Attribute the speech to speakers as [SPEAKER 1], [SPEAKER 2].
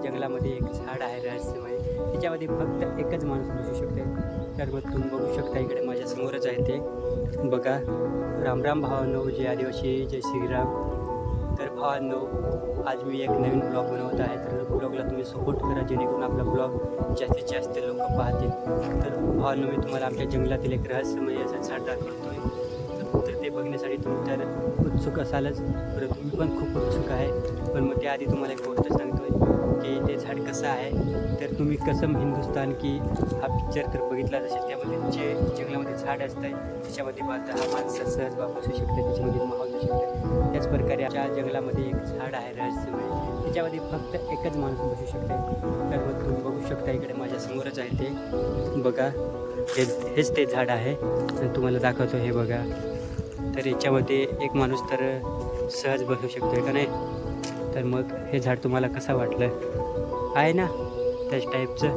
[SPEAKER 1] जंगलामध्ये एक झाड आहे रहस्यमय. त्याच्यामध्ये फक्त एकच माणूस बसू शकते. तर मग तुम्ही बघू शकता इकडे माझ्या समोरच आहे ते बघा. राम राम भावांनो, जय आदिवासी, जय श्रीराम. तर भावांनो, आज मी एक नवीन ब्लॉग बनवत आहे. तर ब्लॉगला तुम्ही सपोर्ट करा जेणेकरून आपला ब्लॉग जास्तीत जास्त लोक पाहतील. तर भावांनो, मी तुम्हाला आमच्या जंगलातील एक रहस्यमय असं झाड दाखवतोय. तर ते बघण्यासाठी तुम्ही तर उत्सुक असालच, तर तुम्ही पण खूप उत्सुक आहे. पण मग त्याआधी तुम्हाला एक गोष्ट सांगतोय की ते झाड कसं आहे. तर तुम्ही कसम हिंदुस्तान की हा पिक्चर तर बघितलाच असेल. त्यामध्ये जे जंगलामध्ये झाड असतं त्याच्यामध्ये पाहता हा माणसं सहज बसू शकते, त्याच्यामध्ये मावू शकते. त्याच प्रकारे आमच्या जंगलामध्ये एक झाड आहे रहस्यमय. त्याच्यामध्ये फक्त एकच माणूस बसू शकते. तर मग तुम्ही बघू शकता इकडे माझ्या समोरच आहे ते बघा. हेच ते झाड आहे आणि तुम्हाला दाखवतो हे बघा. तर याच्यामध्ये एक माणूस तर सहज बसू शकतो का नाही. तर मग हे झाड तुम्हाला कसं वाटलं आहे ना त्याच टाईपचं.